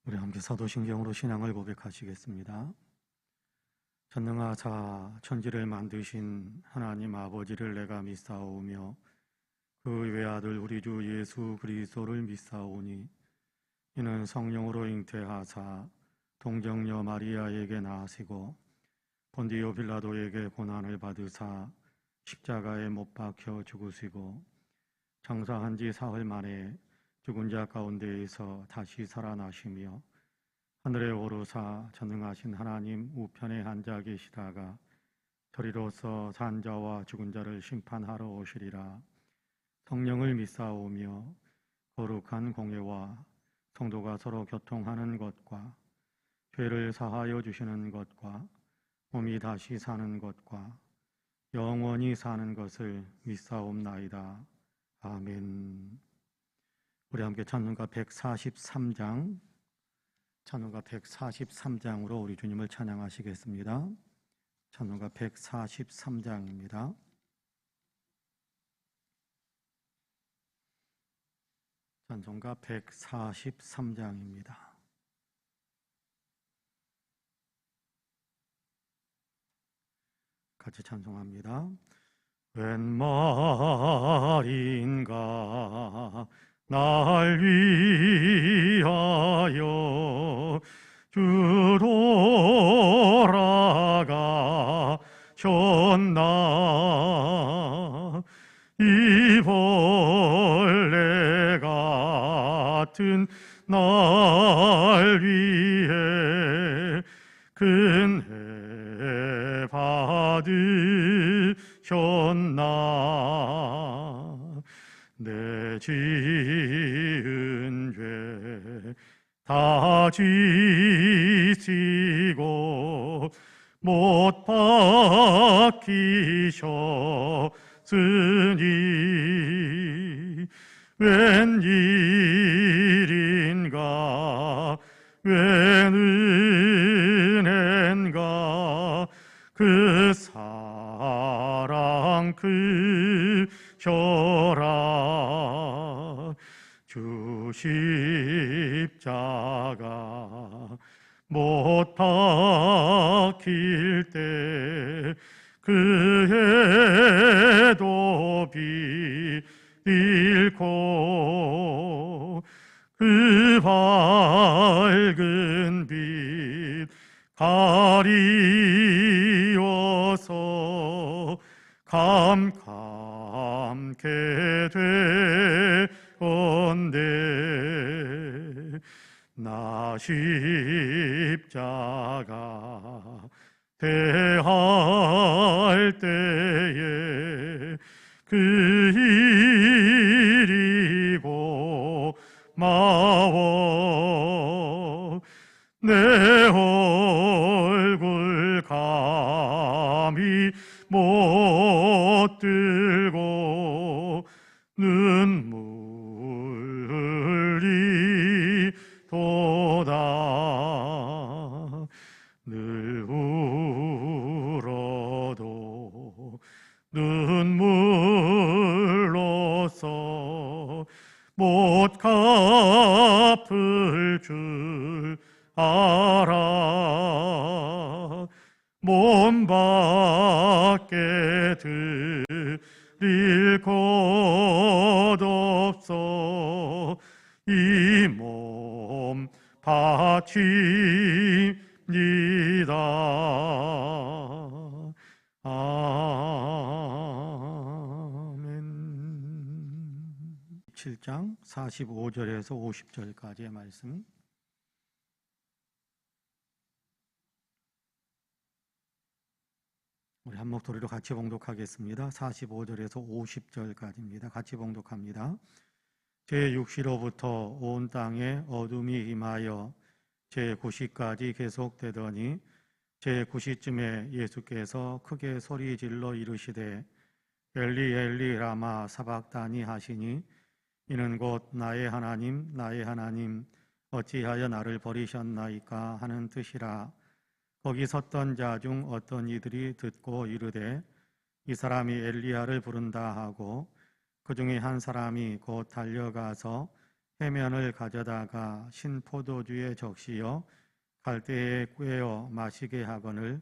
우리 함께 사도신경으로 신앙을 고백하시겠습니다. 전능하사 천지를 만드신 하나님 아버지를 내가 믿사오며 그 외아들 우리 주 예수 그리스도를 믿사오니 이는 성령으로 잉태하사 동정녀 마리아에게 나으시고 본디오 빌라도에게 고난을 받으사 십자가에 못 박혀 죽으시고 장사한 지 사흘 만에 죽은 자 가운데에서 다시 살아나시며 하늘에 오르사 전능하신 하나님 우편에 앉아 계시다가 저리로서 산 자와 죽은 자를 심판하러 오시리라. 성령을 믿사오며 거룩한 공예와 성도가 서로 교통하는 것과 죄를 사하여 주시는 것과 몸이 다시 사는 것과 영원히 사는 것을 믿사옵나이다. 아멘. 우리 함께 찬송가 143장으로 우리 주님을 찬양하시겠습니다. 찬송가 143장입니다. 찬송가 143장입니다. 같이 찬송합니다. 웬 말인가 날 위하여 주 돌아가셨나. 이 벌레 같은 날 위해 근혜 받으셨나. 내 지은 죄 다 지시고 못 박히셨으니 웬일인가 웬 은혜인가 그 사랑 크셔라. 주 십자가 못 박힐 때 그 해도 잃고 그 밝은 빛 가리워서 감감케 되었네. 나 십자가 대할 때에 그 일이고 마워 내 얼굴 감히 못 들고 눈물 흘리도다. 늘 울어도 눈물로써 못 갚을 줄 알아. 몸 밖에 드릴 곳 없어 이 몸 바칩니다. 아멘. 7장 45절에서 50절까지의 말씀. 우리 한 목소리로 같이 봉독하겠습니다. 45절에서 50절까지입니다. 같이 봉독합니다. 제6시로부터 온 땅에 어둠이 임하여 제9시까지 계속되더니 제9시쯤에 예수께서 크게 소리질러 이르시되 엘리 엘리 라마 사박다니 하시니 이는 곧 나의 하나님 나의 하나님 어찌하여 나를 버리셨나이까 하는 뜻이라. 거기 섰던 자 중 어떤 이들이 듣고 이르되 이 사람이 엘리야를 부른다 하고 그 중에 한 사람이 곧 달려가서 해면을 가져다가 신포도주에 적시어 갈대에 꿰어 마시게 하거늘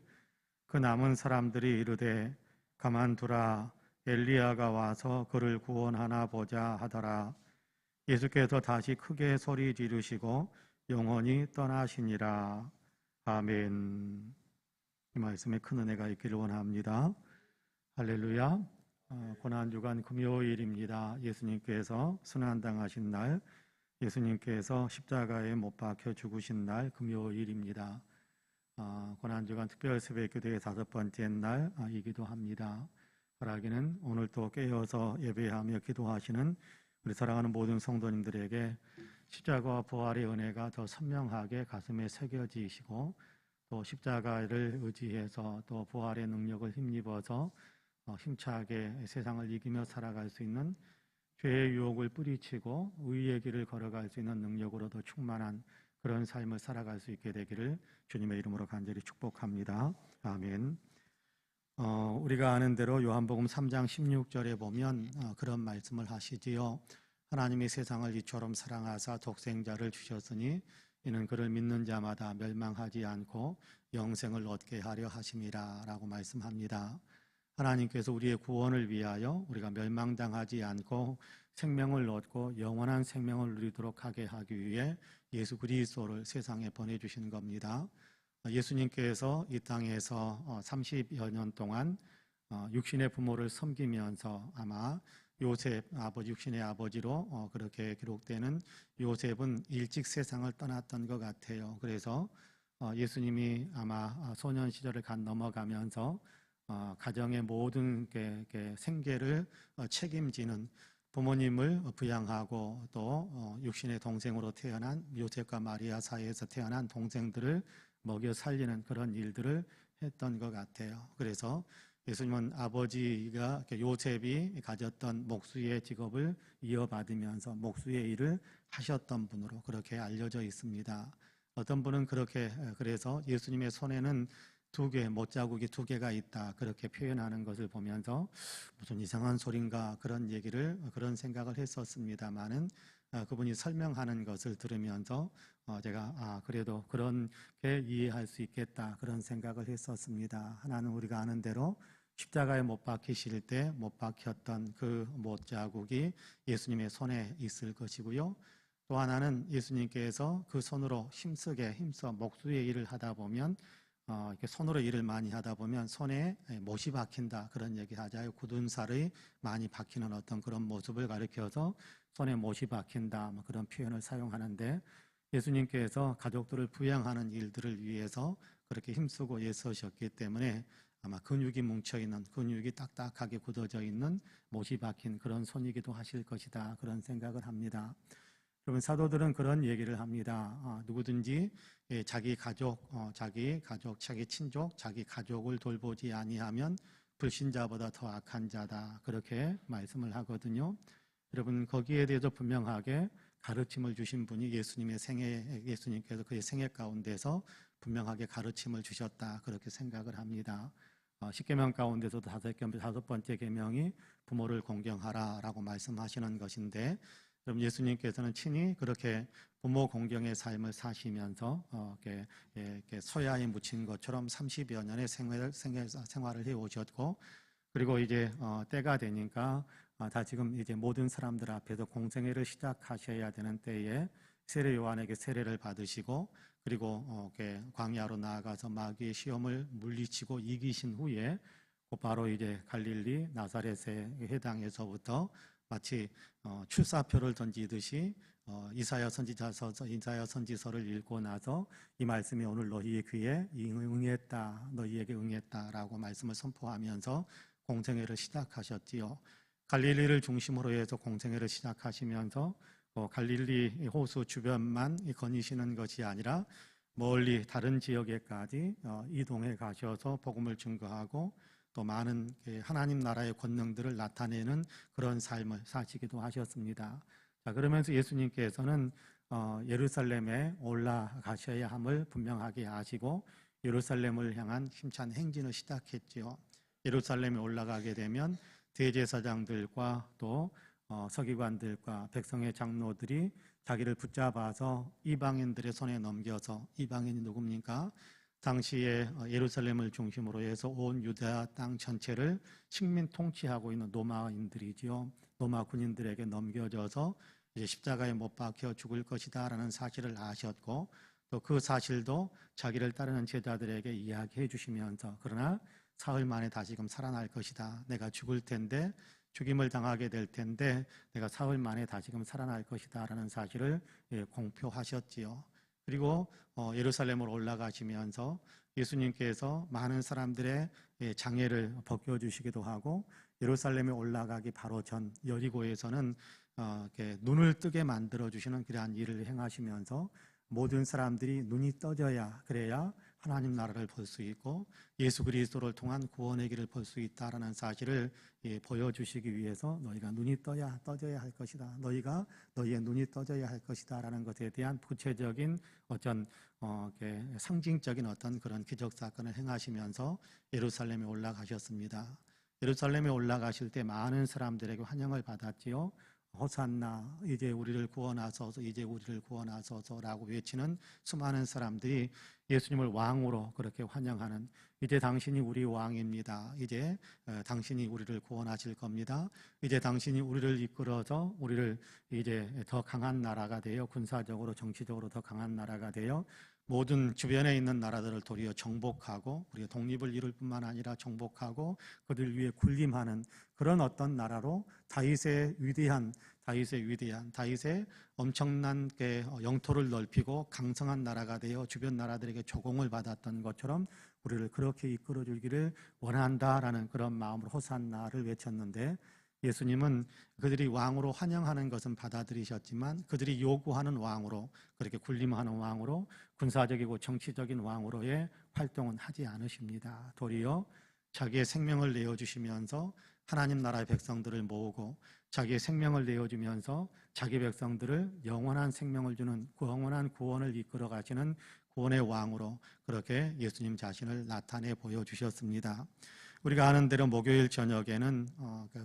그 남은 사람들이 이르되 가만두라 엘리야가 와서 그를 구원하나 보자 하더라. 예수께서 다시 크게 소리 지르시고 영원히 떠나시니라. 아멘. 이 말씀에 큰 은혜가 있기를 원합니다. 할렐루야. 고난주간 금요일입니다. 예수님께서 순환당하신 날, 예수님께서 십자가에 못 박혀 죽으신 날 금요일입니다. 고난주간 특별 새벽기도의 5번째 날이기도 합니다. 바라기는 오늘 또 깨어서 예배하며 기도하시는 우리 사랑하는 모든 성도님들에게 십자가와 부활의 은혜가 더 선명하게 가슴에 새겨지시고 또 십자가를 의지해서 또 부활의 능력을 힘입어서 힘차게 세상을 이기며 살아갈 수 있는 죄의 유혹을 뿌리치고 의의 길을 걸어갈 수 있는 능력으로 더 충만한 그런 삶을 살아갈 수 있게 되기를 주님의 이름으로 간절히 축복합니다. 아멘. 우리가 아는 대로 요한복음 3장 16절에 보면 그런 말씀을 하시지요. 하나님이 세상을 이처럼 사랑하사 독생자를 주셨으니 이는 그를 믿는 자마다 멸망하지 않고 영생을 얻게 하려 하심이라 라고 말씀합니다. 하나님께서 우리의 구원을 위하여 우리가 멸망당하지 않고 생명을 얻고 영원한 생명을 누리도록 하게 하기 위해 예수 그리스도를 세상에 보내주신 겁니다. 예수님께서 이 땅에서 30여 년 동안 육신의 부모를 섬기면서 아마 요셉 아버지 육신의 아버지로 그렇게 기록되는 요셉은 일찍 세상을 떠났던 것 같아요. 그래서 예수님이 아마 소년 시절을 넘어가면서 가정의 모든 생계를 책임지는 부모님을 부양하고 또 육신의 동생으로 태어난 요셉과 마리아 사이에서 태어난 동생들을 먹여 살리는 그런 일들을 했던 것 같아요. 그래서 예수님은 아버지가 요셉이 가졌던 목수의 직업을 이어받으면서 목수의 일을 하셨던 분으로 그렇게 알려져 있습니다. 어떤 분은 그렇게 그래서 예수님의 손에는 못자국이 2개가 있다 그렇게 표현하는 것을 보면서 무슨 이상한 소린가 그런 생각을 했었습니다만은 그분이 설명하는 것을 들으면서 제가 그래도 그렇게 이해할 수 있겠다 그런 생각을 했었습니다. 하나는 우리가 아는 대로 십자가에 못 박히실 때 못 박혔던 그 못자국이 예수님의 손에 있을 것이고요. 또 하나는 예수님께서 그 손으로 힘써 목수의 일을 하다 보면 이렇게 손으로 일을 많이 하다 보면 손에 못이 박힌다 그런 얘기 하자요. 굳은 살이 많이 박히는 어떤 그런 모습을 가리켜서 손에 못이 박힌다 그런 표현을 사용하는데 예수님께서 가족들을 부양하는 일들을 위해서 그렇게 힘쓰고 애쓰셨기 때문에 아마 근육이 뭉쳐있는 근육이 딱딱하게 굳어져 있는 못이 박힌 그런 손이기도 하실 것이다 그런 생각을 합니다. 여러분 사도들은 그런 얘기를 합니다. 누구든지 자기 가족, 자기 친족, 자기 가족을 돌보지 아니하면 불신자보다 더 악한 자다 그렇게 말씀을 하거든요. 여러분 거기에 대해서 분명하게 가르침을 주신 분이 예수님께서 그의 생애 가운데서 분명하게 가르침을 주셨다 그렇게 생각을 합니다. 10계명 가운데서도 5번째 계명이 부모를 공경하라라고 말씀하시는 것인데 그럼 예수님께서는 친히 그렇게 부모 공경의 삶을 사시면서 이렇게 소야에 묻힌 것처럼 30여 년의 생활을 해오셨고 그리고 이제 때가 되니까 다 지금 이제 모든 사람들 앞에서 공생애를 시작하셔야 되는 때에 세례 요한에게 세례를 받으시고 그리고 광야로 나아가서 마귀의 시험을 물리치고 이기신 후에 곧바로 이제 갈릴리 나사렛의 회당에서부터 마치 출사표를 던지듯이 이사야 선지서를 읽고 나서 이 말씀이 오늘 너희의 귀에 너희에게 응했다라고 말씀을 선포하면서 공생애를 시작하셨지요. 갈릴리를 중심으로 해서 공생애를 시작하시면서 갈릴리 호수 주변만 거니시는 것이 아니라 멀리 다른 지역에까지 이동해 가셔서 복음을 증거하고 또 많은 하나님 나라의 권능들을 나타내는 그런 삶을 사시기도 하셨습니다. 자, 그러면서 예수님께서는 예루살렘에 올라가셔야 함을 분명하게 아시고 예루살렘을 향한 힘찬 행진을 시작했지요. 예루살렘에 올라가게 되면 대제사장들과 또 서기관들과 백성의 장로들이 자기를 붙잡아서 이방인들의 손에 넘겨서, 이방인이 누굽니까? 당시에 예루살렘을 중심으로 해서 온 유대아 땅 전체를 식민 통치하고 있는 로마인들이지요. 로마 군인들에게 넘겨져서 이제 십자가에 못 박혀 죽을 것이다라는 사실을 아셨고, 또 그 사실도 자기를 따르는 제자들에게 이야기해 주시면서, 그러나 사흘 만에 다시금 살아날 것이다. 내가 죽을 텐데, 죽임을 당하게 될 텐데 내가 사흘 만에 다시금 살아날 것이다 라는 사실을 공표하셨지요. 그리고 예루살렘으로 올라가시면서 예수님께서 많은 사람들의 장애를 벗겨주시기도 하고, 예루살렘에 올라가기 바로 전 여리고에서는 이렇게 눈을 뜨게 만들어주시는 그러한 일을 행하시면서 모든 사람들이 눈이 떠져야, 그래야 하나님 나라를 볼 수 있고 예수 그리스도를 통한 구원의 길을 볼 수 있다라는 사실을 보여주시기 위해서 너희가 눈이 떠져야 할 것이다. 너희의 눈이 떠져야 할 것이다라는 것에 대한 구체적인 어떤 상징적인 어떤 그런 기적 사건을 행하시면서 예루살렘에 올라가셨습니다. 예루살렘에 올라가실 때 많은 사람들에게 환영을 받았지요. 호산나, 이제 우리를 구원하소서, 이제 우리를 구원하소서라고 외치는 수많은 사람들이 예수님을 왕으로 그렇게 환영하는, 이제 당신이 우리 왕입니다. 이제 당신이 우리를 구원하실 겁니다. 이제 당신이 우리를 이끌어서 우리를 이제 더 강한 나라가 되어, 군사적으로 정치적으로 더 강한 나라가 되어 모든 주변에 있는 나라들을 도리어 정복하고 우리가 독립을 이룰 뿐만 아니라 정복하고 그들 위해 군림하는 그런 어떤 나라로 다윗의 엄청난 영토를 넓히고 강성한 나라가 되어 주변 나라들에게 조공을 받았던 것처럼 우리를 그렇게 이끌어 주기를 원한다라는 그런 마음으로 호산나를 외쳤는데, 예수님은 그들이 왕으로 환영하는 것은 받아들이셨지만 그들이 요구하는 왕으로, 그렇게 군림하는 왕으로, 군사적이고 정치적인 왕으로의 활동은 하지 않으십니다. 도리어 자기의 생명을 내어주시면서 하나님 나라의 백성들을 모으고 자기의 생명을 내어주면서 자기 백성들을 영원한 생명을 주는, 영원한 구원을 이끌어 가시는 구원의 왕으로 그렇게 예수님 자신을 나타내 보여주셨습니다. 우리가 아는 대로 목요일 저녁에는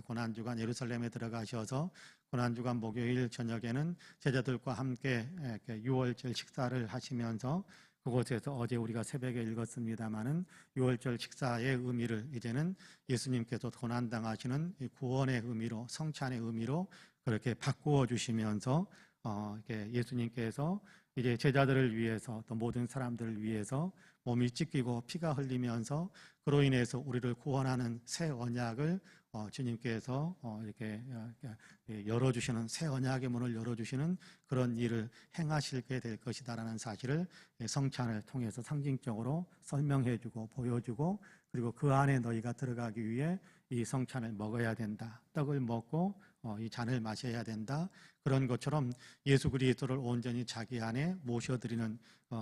고난주간 예루살렘에 들어가셔서 고난주간 목요일 저녁에는 제자들과 함께 유월절 식사를 하시면서 그곳에서 어제 우리가 새벽에 읽었습니다마는 유월절 식사의 의미를 이제는 예수님께서 고난당하시는 구원의 의미로, 성찬의 의미로 그렇게 바꾸어 주시면서 예수님께서 이제 제자들을 위해서 또 모든 사람들을 위해서 몸이 찢기고 피가 흘리면서 그로 인해서 우리를 구원하는 새 언약을 주님께서 이렇게 열어주시는, 새 언약의 문을 열어주시는 그런 일을 행하시게 될 것이다라는 사실을 성찬을 통해서 상징적으로 설명해주고 보여주고, 그리고 그 안에 너희가 들어가기 위해 이 성찬을 먹어야 된다. 떡을 먹고 이 잔을 마셔야 된다. 그런 것처럼 예수 그리스도를 온전히 자기 안에 모셔드리는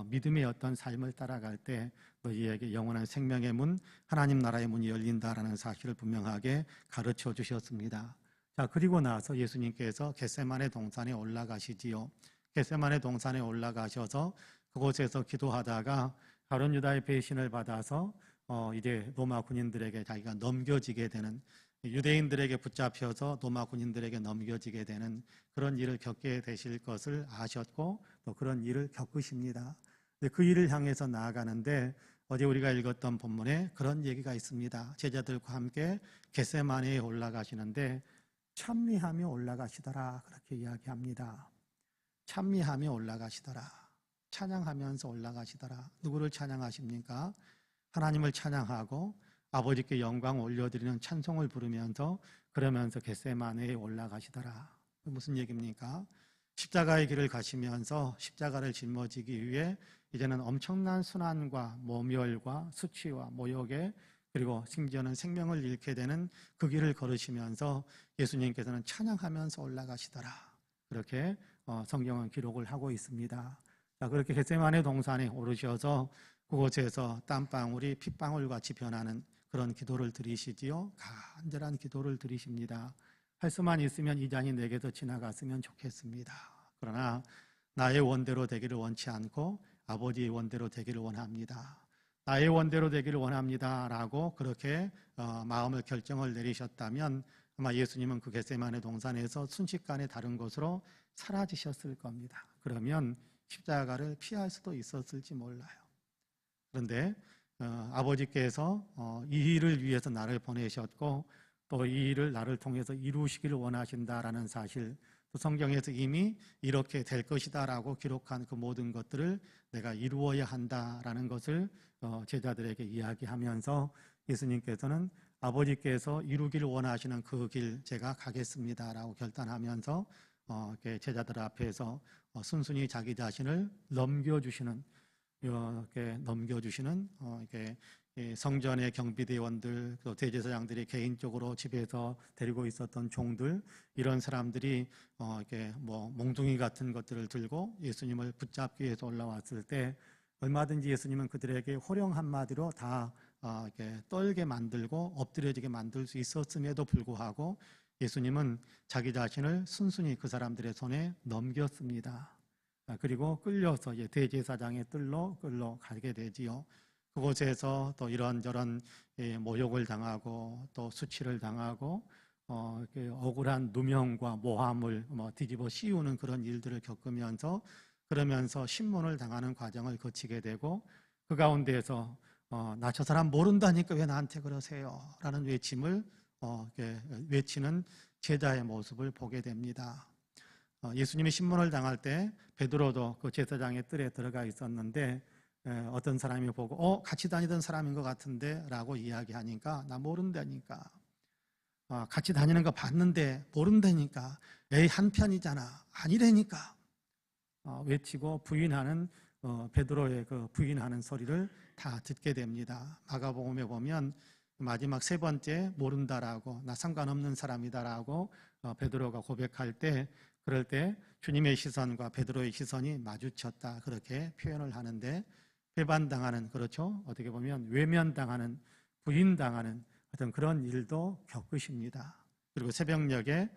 믿음의 어떤 삶을 따라갈 때 너희에게 영원한 생명의 문, 하나님 나라의 문이 열린다라는 사실을 분명하게 가르쳐 주셨습니다. 자, 그리고 나서 예수님께서 겟세마네 동산에 올라가시지요. 겟세마네 동산에 올라가셔서 그곳에서 기도하다가 가룟 유다의 배신을 받아서 이제 로마 군인들에게 자기가 넘겨지게 되는, 유대인들에게 붙잡혀서 로마 군인들에게 넘겨지게 되는 그런 일을 겪게 되실 것을 아셨고 또 그런 일을 겪으십니다. 그 일을 향해서 나아가는데 어제 우리가 읽었던 본문에 그런 얘기가 있습니다. 제자들과 함께 겟세마네에 올라가시는데 찬미하며 올라가시더라, 그렇게 이야기합니다. 찬미하며 올라가시더라, 찬양하면서 올라가시더라. 누구를 찬양하십니까? 하나님을 찬양하고 아버지께 영광 올려드리는 찬송을 부르면서 그러면서 겟세마네에 올라가시더라. 무슨 얘기입니까? 십자가의 길을 가시면서 십자가를 짊어지기 위해 이제는 엄청난 순환과 모멸과 수치와 모욕에, 그리고 심지어는 생명을 잃게 되는 그 길을 걸으시면서 예수님께서는 찬양하면서 올라가시더라, 그렇게 성경은 기록을 하고 있습니다. 자, 그렇게 겟세마네 동산에 오르셔서 그곳에서 땀방울이 핏방울 같이 변하는 그런 기도를 드리시지요. 간절한 기도를 드리십니다. 할 수만 있으면 이 잔이 내게서 지나갔으면 좋겠습니다. 그러나 나의 원대로 되기를 원치 않고 아버지의 원대로 되기를 원합니다. 나의 원대로 되기를 원합니다 라고 그렇게 마음을 결정을 내리셨다면 아마 예수님은 그 겟세마네 동산에서 순식간에 다른 곳으로 사라지셨을 겁니다. 그러면 십자가를 피할 수도 있었을지 몰라요. 그런데 아버지께서 이 일을 위해서 나를 보내셨고 또 이 일을 나를 통해서 이루시기를 원하신다라는 사실, 또 성경에서 이미 이렇게 될 것이다라고 기록한 그 모든 것들을 내가 이루어야 한다라는 것을 제자들에게 이야기하면서 예수님께서는 아버지께서 이루기를 원하시는 그 길 제가 가겠습니다라고 결단하면서 이렇게 제자들 앞에서 순순히 자기 자신을 넘겨주시는, 이렇게 넘겨주시는 이렇게 성전의 경비대원들, 또 대제사장들이 개인적으로 집에서 데리고 있었던 종들, 이런 사람들이 이렇게 뭐 몽둥이 같은 것들을 들고 예수님을 붙잡기 위해서 올라왔을 때 얼마든지 예수님은 그들에게 호령 한마디로 다 이렇게 떨게 만들고 엎드려지게 만들 수 있었음에도 불구하고 예수님은 자기 자신을 순순히 그 사람들의 손에 넘겼습니다. 그리고 끌려서 대제사장의 뜰로 끌려가게 되지요. 그곳에서 또 이런저런 모욕을 당하고 또 수치를 당하고 억울한 누명과 모함을 뒤집어 씌우는 그런 일들을 겪으면서, 그러면서 신문을 당하는 과정을 거치게 되고, 그 가운데에서 나 저 사람 모른다니까 왜 나한테 그러세요? 라는 외침을 외치는 제자의 모습을 보게 됩니다. 예수님이 신문을 당할 때 베드로도 그 제사장의 뜰에 들어가 있었는데 어떤 사람이 보고 같이 다니던 사람인 것 같은데 라고 이야기하니까 나 모른다니까, 같이 다니는 거 봤는데 모른다니까, 에이 한편이잖아, 아니라니까 외치고 부인하는 베드로의 그 부인하는 소리를 다 듣게 됩니다. 마가복음에 보면 마지막 세 번째 모른다라고, 나 상관없는 사람이다라고 베드로가 고백할 때, 그럴 때 주님의 시선과 베드로의 시선이 마주쳤다, 그렇게 표현을 하는데, 배반당하는, 그렇죠, 어떻게 보면 외면당하는, 부인당하는 어떤 그런 일도 겪으십니다. 그리고 새벽녘에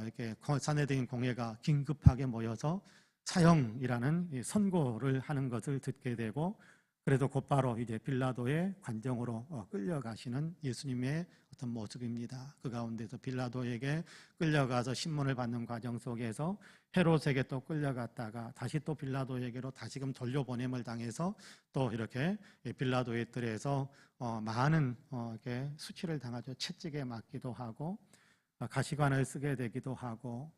이렇게 산헤드린 공회가 긴급하게 모여서 사형이라는 선고를 하는 것을 듣게 되고, 그래도 곧바로 이제 빌라도의 관정으로 끌려가시는 예수님의 어떤 모습입니다. 그 가운데서 빌라도에게 끌려가서 신문을 받는 과정 속에서 헤롯에게 또 끌려갔다가 다시 또 빌라도에게로 다시금 돌려보냄을 당해서 또 이렇게 빌라도의 뜰에서 많은 이렇게 수치를 당하죠. 채찍에 맞기도 하고 가시관을 쓰게 되기도 하고,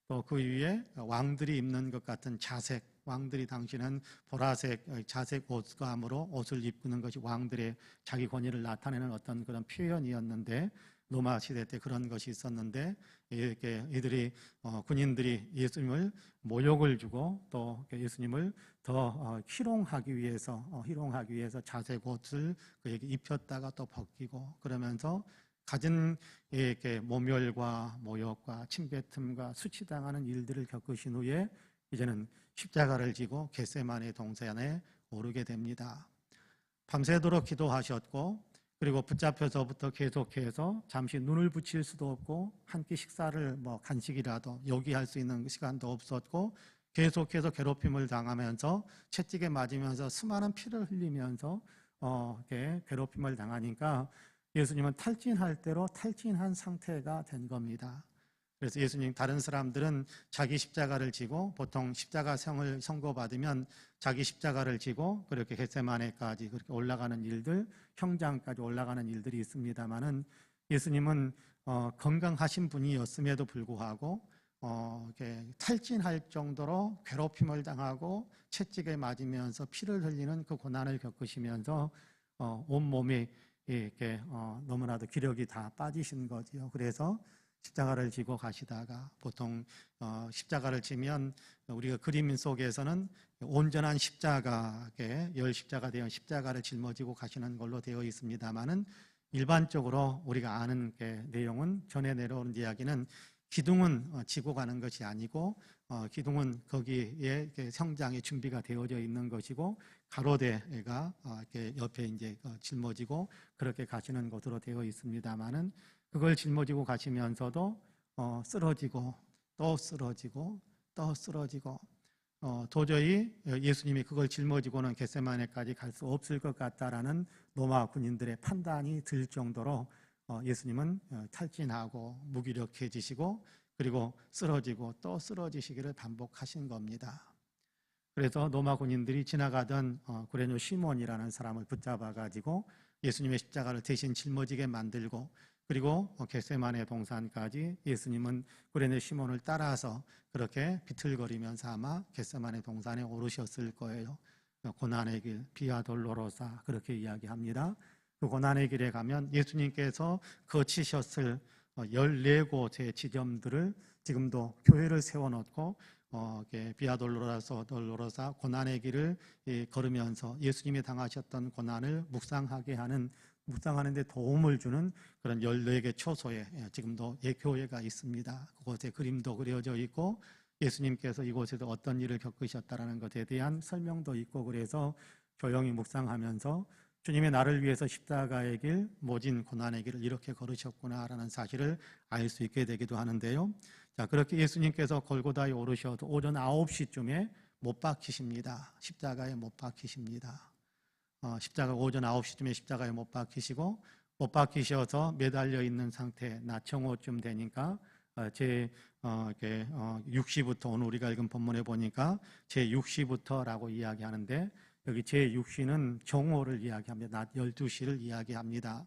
또 그 위에 왕들이 입는 것 같은 자색, 왕들이 당시는 보라색 자색 옷감으로 옷을 입는 것이 왕들의 자기 권위를 나타내는 어떤 그런 표현이었는데, 로마 시대 때 그런 것이 있었는데, 이렇게 이들이 군인들이 예수님을 모욕을 주고 또 예수님을 더 희롱하기 위해서 자색 옷을 그에게 입혔다가 또 벗기고, 그러면서 갖은 이렇게 모멸과 모욕과 침뱉음과 수치당하는 일들을 겪으신 후에 이제는 십자가를 지고 겟세마네 동산에 오르게 됩니다. 밤새도록 기도하셨고, 그리고 붙잡혀서부터 계속해서 잠시 눈을 붙일 수도 없고 한 끼 식사를 간식이라도 요기할 수 있는 시간도 없었고, 계속해서 괴롭힘을 당하면서 채찍에 맞으면서 수많은 피를 흘리면서 이렇게 괴롭힘을 당하니까 예수님은 탈진할 대로 탈진한 상태가 된 겁니다. 그래서 예수님, 다른 사람들은 자기 십자가를 지고, 보통 십자가성을 선고받으면 자기 십자가를 지고 그렇게 겟세마네까지 그렇게 올라가는 일들, 형장까지 올라가는 일들이 있습니다만은, 예수님은 건강하신 분이었음에도 불구하고 이렇게 탈진할 정도로 괴롭힘을 당하고 채찍에 맞으면서 피를 흘리는 그 고난을 겪으시면서 온 몸이 이렇게 너무나도 기력이 다 빠지신 거지요. 그래서 십자가를 지고 가시다가, 보통 십자가를 지면 우리가 그림 속에서는 온전한 십자가에 열 십자가 되어 십자가를 짊어지고 가시는 걸로 되어 있습니다만은, 일반적으로 우리가 아는 내용은, 전에 내려오는 이야기는 기둥은 지고 가는 것이 아니고 기둥은 거기에 성장의 준비가 되어져 있는 것이고, 가로대가 이렇게 옆에 이제 짊어지고 그렇게 가시는 것으로 되어 있습니다만은, 그걸 짊어지고 가시면서도 쓰러지고 또 쓰러지고 또 쓰러지고 도저히 예수님이 그걸 짊어지고는 겟세마네까지 갈 수 없을 것 같다라는 로마 군인들의 판단이 들 정도로 예수님은 탈진하고 무기력해지시고 그리고 쓰러지고 또 쓰러지시기를 반복하신 겁니다. 그래서 로마 군인들이 지나가던 구레뇨 시몬이라는 사람을 붙잡아 가지고 예수님의 십자가를 대신 짊어지게 만들고 그리고 겟세마네 동산까지 예수님은 구레뇨 시몬을 따라서 그렇게 비틀거리면서 아마 겟세마네 동산에 오르셨을 거예요. 고난의 길, 비아 돌로로사 그렇게 이야기합니다. 그 고난의 길에 가면 예수님께서 거치셨을 14곳의 지점들을 지금도 교회를 세워놓고 비아 돌로로사 고난의 길을 걸으면서 예수님이 당하셨던 고난을 묵상하는 데 도움을 주는 그런 14개 초소에 지금도 교회가 있습니다. 그곳에 그림도 그려져 있고 예수님께서 이곳에서 어떤 일을 겪으셨다는 것에 대한 설명도 있고 그래서 조용히 묵상하면서 주님의 나를 위해서 십자가의 길, 모진 고난의 길을 이렇게 걸으셨구나라는 사실을 알 수 있게 되기도 하는데요. 자, 그렇게 예수님께서 골고다에 오르셔서 오전 9시쯤에 못 박히십니다. 십자가에 못 박히십니다. 십자가 오전 9시쯤에 십자가에 못 박히시고 못 박히셔서 매달려 있는 상태 낮 정오쯤 되니까 제 6시부터 오늘 우리가 읽은 본문에 보니까 제 6시부터라고 이야기하는데 여기 제 6시는 정오를 이야기합니다. 낮 12시를 이야기합니다.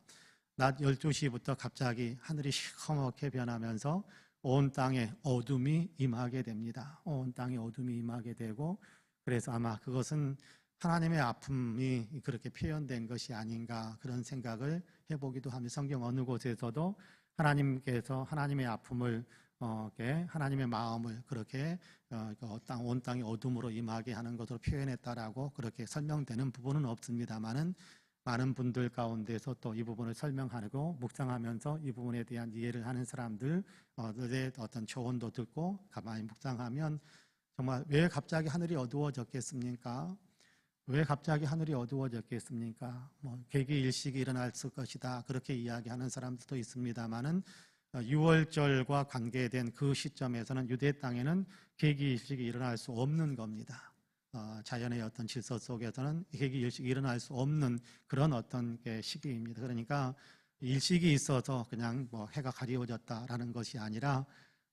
낮 12시부터 갑자기 하늘이 시커멓게 변하면서 온 땅에 어둠이 임하게 됩니다. 온 땅에 어둠이 임하게 되고 그래서 아마 그것은 하나님의 아픔이 그렇게 표현된 것이 아닌가 그런 생각을 해보기도 하며 성경 어느 곳에서도 하나님께서 하나님의 아픔을 하나님의 마음을 그렇게 온 땅이 어둠으로 임하게 하는 것으로 표현했다라고 그렇게 설명되는 부분은 없습니다만은 많은 분들 가운데서 또 이 부분을 설명하고 묵상하면서 이 부분에 대한 이해를 하는 사람들의 어떤 조언도 듣고 가만히 묵상하면 정말 왜 갑자기 하늘이 어두워졌겠습니까? 왜 갑자기 하늘이 어두워졌겠습니까? 계기일식이 일어날 것이다 그렇게 이야기하는 사람들도 있습니다만은 6월절과 관계된 그 시점에서는 유대 땅에는 계기일식이 일어날 수 없는 겁니다. 자연의 어떤 질서 속에서는 계기일식이 일어날 수 없는 그런 어떤 시기입니다. 그러니까 일식이 있어서 그냥 해가 가리워졌다라는 것이 아니라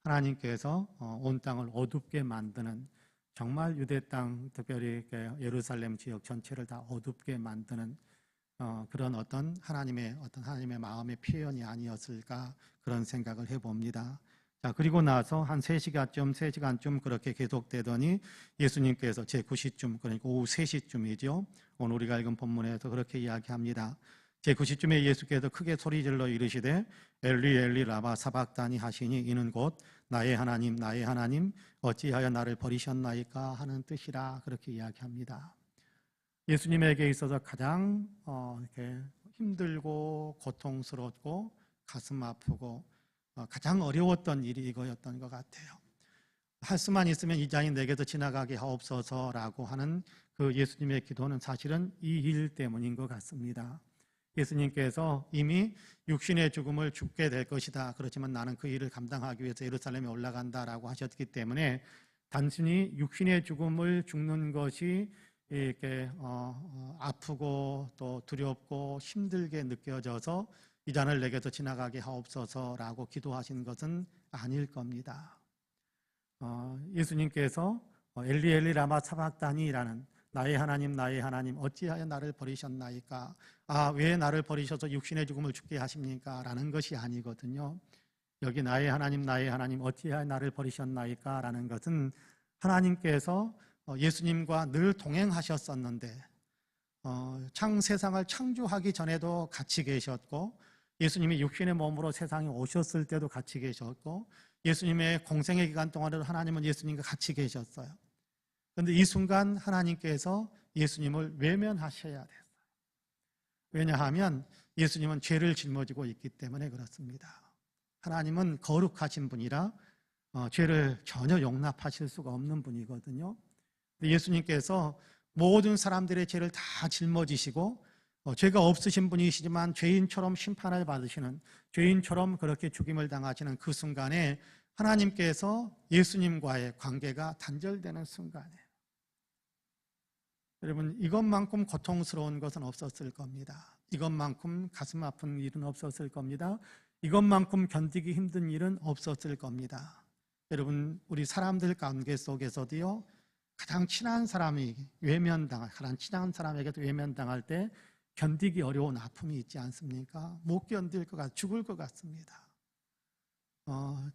하나님께서 온 땅을 어둡게 만드는 정말 유대 땅 특별히 예루살렘 지역 전체를 다 어둡게 만드는 그런 어떤 하나님의 마음의 표현이 아니었을까 그런 생각을 해봅니다. 자, 그리고 나서 한 3시간쯤 그렇게 계속되더니 예수님께서 제9시쯤 그러니까 오후 3시쯤이죠. 오늘 우리가 읽은 본문에서 그렇게 이야기합니다. 제9시쯤에 예수께서 크게 소리질러 이르시되 엘리 엘리 라마 사박다니 하시니 이는 곧 나의 하나님 어찌하여 나를 버리셨나이까 하는 뜻이라 그렇게 이야기합니다. 예수님에게 있어서 가장 이렇게 힘들고 고통스럽고 가슴 아프고 가장 어려웠던 일이 이거였던 것 같아요. 할 수만 있으면 이 잔이 내게서 지나가게 하옵소서라고 하는 그 예수님의 기도는 사실은 이 일 때문인 것 같습니다. 예수님께서 이미 육신의 죽음을 죽게 될 것이다. 그렇지만 나는 그 일을 감당하기 위해서 예루살렘에 올라간다라고 하셨기 때문에 단순히 육신의 죽음을 죽는 것이 이렇게 아프고 또 두렵고 힘들게 느껴져서 이 잔을 내게서 지나가게 하옵소서라고 기도하신 것은 아닐 겁니다. 예수님께서 엘리 엘리 라마 사박다니라는 나의 하나님 어찌하여 나를 버리셨나이까? 왜 나를 버리셔서 육신의 죽음을 죽게 하십니까? 라는 것이 아니거든요. 여기 나의 하나님 어찌하여 나를 버리셨나이까? 라는 것은 하나님께서 예수님과 늘 동행하셨었는데 세상을 창조하기 전에도 같이 계셨고 예수님이 육신의 몸으로 세상에 오셨을 때도 같이 계셨고 예수님의 공생의 기간 동안에도 하나님은 예수님과 같이 계셨어요. 그런데 이 순간 하나님께서 예수님을 외면하셔야 됐어요. 왜냐하면 예수님은 죄를 짊어지고 있기 때문에 그렇습니다. 하나님은 거룩하신 분이라 죄를 전혀 용납하실 수가 없는 분이거든요. 예수님께서 모든 사람들의 죄를 다 짊어지시고 죄가 없으신 분이시지만 죄인처럼 심판을 받으시는 죄인처럼 그렇게 죽임을 당하시는 그 순간에 하나님께서 예수님과의 관계가 단절되는 순간이에요. 여러분 이것만큼 고통스러운 것은 없었을 겁니다. 이것만큼 가슴 아픈 일은 없었을 겁니다. 이것만큼 견디기 힘든 일은 없었을 겁니다. 여러분, 우리 사람들 관계 속에서도요, 가장 친한 사람이 가장 친한 사람에게도 외면당할 때 견디기 어려운 아픔이 있지 않습니까? 못 견딜 것 같, 죽을 것 같습니다.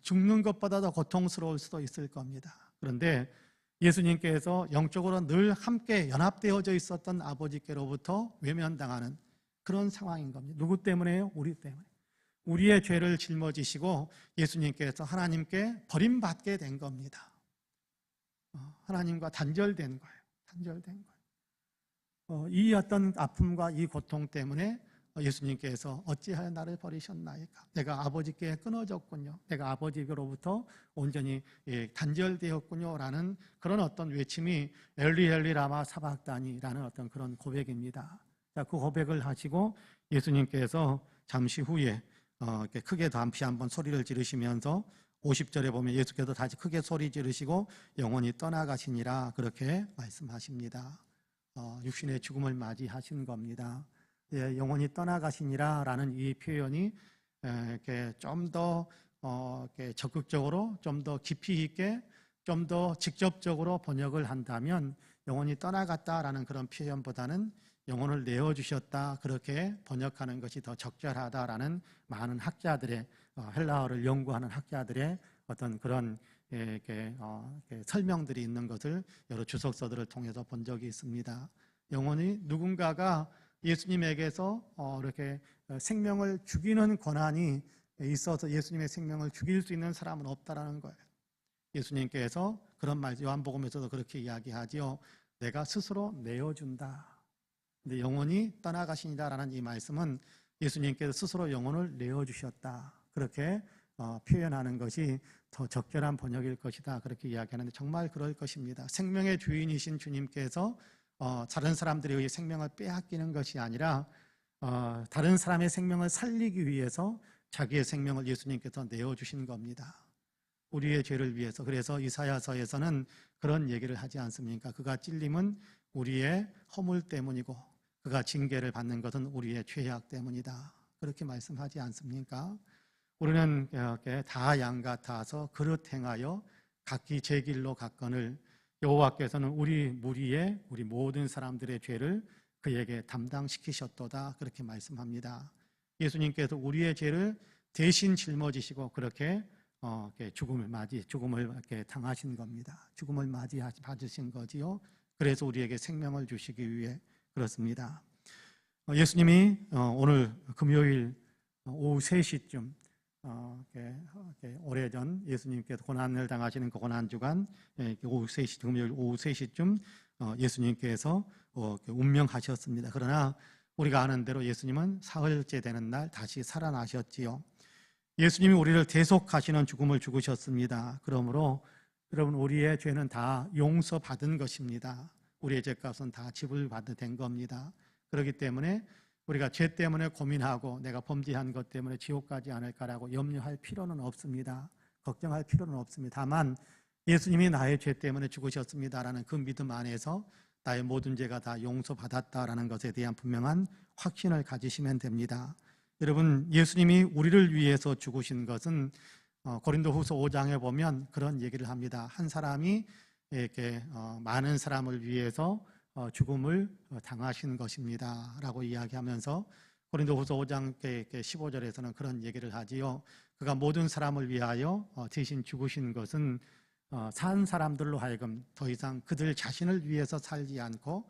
죽는 것보다 더 고통스러울 수도 있을 겁니다. 그런데 예수님께서 영적으로 늘 함께 연합되어져 있었던 아버지께로부터 외면당하는 그런 상황인 겁니다. 누구 때문에요? 우리 때문에. 우리의 죄를 짊어지시고 예수님께서 하나님께 버림받게 된 겁니다. 하나님과 단절된 거예요. 단절된 거예요. 이 어떤 아픔과 이 고통 때문에 예수님께서 어찌하여 나를 버리셨나이까? 내가 아버지께 끊어졌군요. 내가 아버지로부터 온전히 단절되었군요. 라는 그런 어떤 외침이 엘리 엘리 라마 사박다니라는 어떤 그런 고백입니다. 자, 그 고백을 하시고 예수님께서 잠시 후에 크게 다시 한번 소리를 지르시면서 50절에 보면 예수께서 다시 크게 소리 지르시고 영원히 떠나가시니라 그렇게 말씀하십니다. 육신의 죽음을 맞이하신 겁니다. 영원히 떠나가시니라 라는 이 표현이 좀 더 적극적으로, 좀 더 깊이 있게, 좀 더 직접적으로 번역을 한다면 영원히 떠나갔다라는 그런 표현보다는 영혼을 내어주셨다 그렇게 번역하는 것이 더 적절하다라는 많은 학자들의 헬라어를 연구하는 학자들의 어떤 그런 설명들이 있는 것을 여러 주석서들을 통해서 본 적이 있습니다. 영혼이 누군가가 예수님에게서 이렇게 생명을 죽이는 권한이 있어서 예수님의 생명을 죽일 수 있는 사람은 없다라는 거예요. 예수님께서 그런 말, 요한복음에서도 그렇게 이야기하지요. 내가 스스로 내어준다. 근데 영혼이 떠나가시니다라는 이 말씀은 예수님께서 스스로 영혼을 내어주셨다. 그렇게 표현하는 것이 더 적절한 번역일 것이다. 그렇게 이야기하는데 정말 그럴 것입니다. 생명의 주인이신 주님께서 다른 사람들에 의해 생명을 빼앗기는 것이 아니라 다른 사람의 생명을 살리기 위해서 자기의 생명을 예수님께서 내어주신 겁니다. 우리의 죄를 위해서. 그래서 이사야서에서는 그런 얘기를 하지 않습니까? 그가 찔림은 우리의 허물 때문이고 그가 징계를 받는 것은 우리의 죄악 때문이다. 그렇게 말씀하지 않습니까? 우리는 다 양 같아서 그릇 행하여 각기 제 길로 갔거늘 여호와께서는 우리 무리의 우리 모든 사람들의 죄를 그에게 담당시키셨도다. 그렇게 말씀합니다. 예수님께서 우리의 죄를 대신 짊어지시고 그렇게 죽음을 이렇게 당하신 겁니다. 죽음을 받으신 거지요. 그래서 우리에게 생명을 주시기 위해 그렇습니다. 예수님이 오늘 금요일 오후 3시쯤 오래전 예수님께서 고난을 당하시는 그 고난주간 오후 3시, 금요일 오후 3시쯤 예수님께서 운명하셨습니다. 그러나 우리가 아는 대로 예수님은 사흘째 되는 날 다시 살아나셨지요. 예수님이 우리를 대속하시는 죽음을 죽으셨습니다. 그러므로 여러분, 우리의 죄는 다 용서받은 것입니다. 우리의 죄값은 다 지불받은 겁니다. 그렇기 때문에 우리가 죄 때문에 고민하고 내가 범죄한 것 때문에 지옥 가지 않을까라고 염려할 필요는 없습니다. 걱정할 필요는 없습니다. 다만 예수님이 나의 죄 때문에 죽으셨습니다라는 그 믿음 안에서 나의 모든 죄가 다 용서받았다라는 것에 대한 분명한 확신을 가지시면 됩니다. 여러분, 예수님이 우리를 위해서 죽으신 것은 고린도후서 5장에 보면 그런 얘기를 합니다. 한 사람이 이렇게 많은 사람을 위해서 죽음을 당하신 것입니다 라고 이야기하면서 고린도후서 5장 15절에서는 그런 얘기를 하지요. 그가 모든 사람을 위하여 대신 죽으신 것은 산 사람들로 하여금 더 이상 그들 자신을 위해서 살지 않고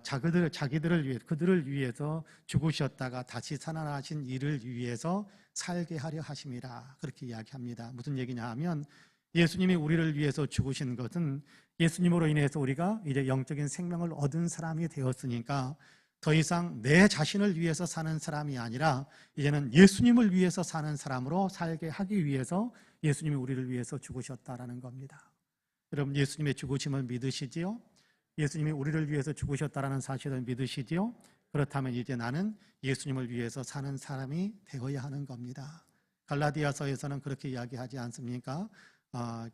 자기들을 위해, 그들을 위해서 죽으셨다가 다시 살아나신 이를 위해서 살게 하려 하심이라 그렇게 이야기합니다. 무슨 얘기냐 하면 예수님이 우리를 위해서 죽으신 것은 예수님으로 인해서 우리가 이제 영적인 생명을 얻은 사람이 되었으니까 더 이상 내 자신을 위해서 사는 사람이 아니라 이제는 예수님을 위해서 사는 사람으로 살게 하기 위해서 예수님이 우리를 위해서 죽으셨다라는 겁니다. 여러분, 예수님의 죽으심을 믿으시지요? 예수님이 우리를 위해서 죽으셨다라는 사실을 믿으시지요? 그렇다면 이제 나는 예수님을 위해서 사는 사람이 되어야 하는 겁니다. 갈라디아서에서는 그렇게 이야기하지 않습니까?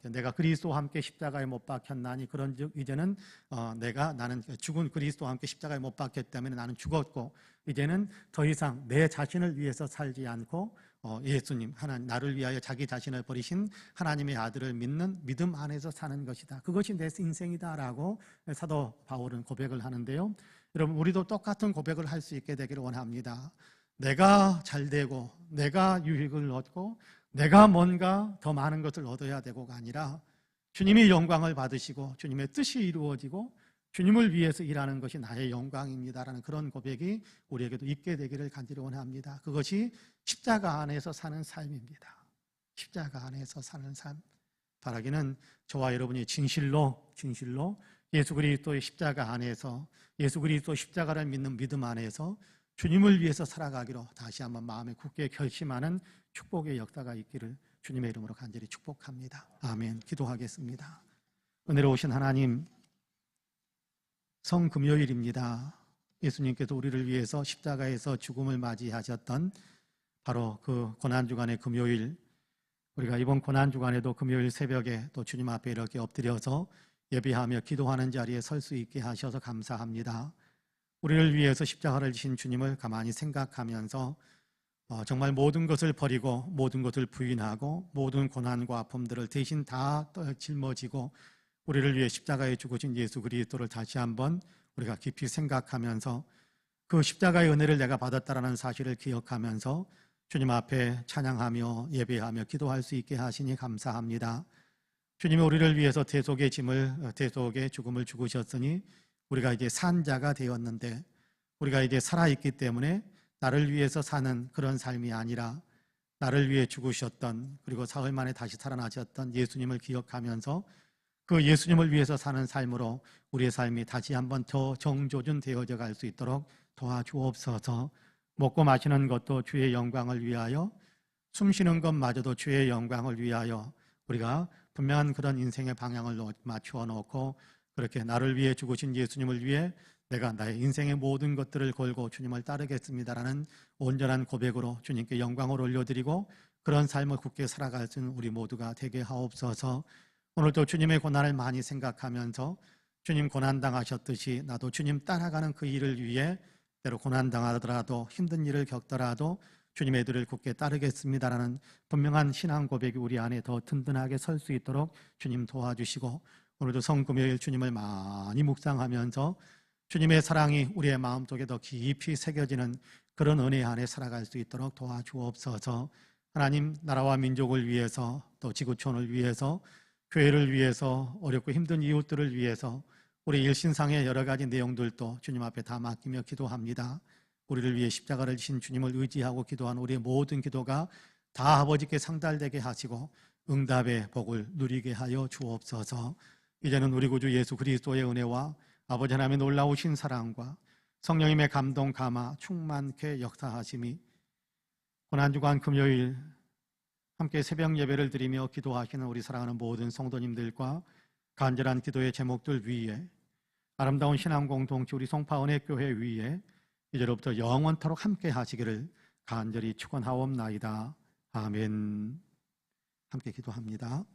내가 그리스도와 함께 십자가에 못 박혔나니 그런즉 이제는 나는 죽은 그리스도와 함께 십자가에 못 박혔기 때문에 나는 죽었고 이제는 더 이상 내 자신을 위해서 살지 않고 예수님 하나님 나를 위하여 자기 자신을 버리신 하나님의 아들을 믿는 믿음 안에서 사는 것이다. 그것이 내 인생이다라고 사도 바울은 고백을 하는데요. 여러분 우리도 똑같은 고백을 할 수 있게 되기를 원합니다. 내가 잘 되고 내가 유익을 얻고 내가 뭔가 더 많은 것을 얻어야 되고가 아니라 주님이 영광을 받으시고 주님의 뜻이 이루어지고 주님을 위해서 일하는 것이 나의 영광입니다라는 그런 고백이 우리에게도 있게 되기를 간절히 원합니다. 그것이 십자가 안에서 사는 삶입니다. 십자가 안에서 사는 삶. 바라기는 저와 여러분이 진실로 예수 그리스도의 십자가 안에서 예수 그리스도 십자가를 믿는 믿음 안에서 주님을 위해서 살아가기로 다시 한번 마음에 굳게 결심하는 축복의 역사가 있기를 주님의 이름으로 간절히 축복합니다. 아멘. 기도하겠습니다. 은혜로우신 하나님, 성금요일입니다. 예수님께서 우리를 위해서 십자가에서 죽음을 맞이하셨던 바로 그 고난주간의 금요일, 우리가 이번 고난주간에도 금요일 새벽에 또 주님 앞에 이렇게 엎드려서 예배하며 기도하는 자리에 설 수 있게 하셔서 감사합니다. 우리를 위해서 십자가를 지신 주님을 가만히 생각하면서 정말 모든 것을 버리고 모든 것을 부인하고 모든 고난과 아픔들을 대신 다 짊어지고 우리를 위해 십자가에 죽으신 예수 그리스도를 다시 한번 우리가 깊이 생각하면서 그 십자가의 은혜를 내가 받았다라는 사실을 기억하면서 주님 앞에 찬양하며 예배하며 기도할 수 있게 하시니 감사합니다. 주님이 우리를 위해서 대속의 죽음을 죽으셨으니 우리가 이제 산 자가 되었는데 우리가 이제 살아있기 때문에 나를 위해서 사는 그런 삶이 아니라 나를 위해 죽으셨던 그리고 사흘 만에 다시 살아나셨던 예수님을 기억하면서 그 예수님을 위해서 사는 삶으로 우리의 삶이 다시 한번 더 정조준 되어져 갈 수 있도록 도와주옵소서. 먹고 마시는 것도 주의 영광을 위하여 숨쉬는 것마저도 주의 영광을 위하여 우리가 분명한 그런 인생의 방향을 맞추어 놓고 그렇게 나를 위해 죽으신 예수님을 위해 내가 나의 인생의 모든 것들을 걸고 주님을 따르겠습니다라는 온전한 고백으로 주님께 영광을 올려드리고 그런 삶을 굳게 살아갈 수 있는 우리 모두가 되게 하옵소서. 오늘도 주님의 고난을 많이 생각하면서 주님 고난당하셨듯이 나도 주님 따라가는 그 일을 위해 때로 고난당하더라도 힘든 일을 겪더라도 주님의 들을 굳게 따르겠습니다라는 분명한 신앙 고백이 우리 안에 더 든든하게 설 수 있도록 주님 도와주시고 오늘도 성금요일 주님을 많이 묵상하면서 주님의 사랑이 우리의 마음속에 더 깊이 새겨지는 그런 은혜 안에 살아갈 수 있도록 도와주옵소서. 하나님 나라와 민족을 위해서 또 지구촌을 위해서 교회를 위해서 어렵고 힘든 이웃들을 위해서 우리 일신상의 여러 가지 내용들도 주님 앞에 다 맡기며 기도합니다. 우리를 위해 십자가를 지신 주님을 의지하고 기도한 우리의 모든 기도가 다 아버지께 상달되게 하시고 응답의 복을 누리게 하여 주옵소서. 이제는 우리 구주 예수 그리스도의 은혜와 아버지 하나님의 놀라우신 사랑과 성령님의 감동 감화 충만케 역사하심이 고난주간 금요일 함께 새벽 예배를 드리며 기도하시는 우리 사랑하는 모든 성도님들과 간절한 기도의 제목들 위에 아름다운 신앙 공동체 우리 송파은혜 교회 위에 이제로부터 영원토록 함께 하시기를 간절히 축원하옵나이다. 아멘. 함께 기도합니다.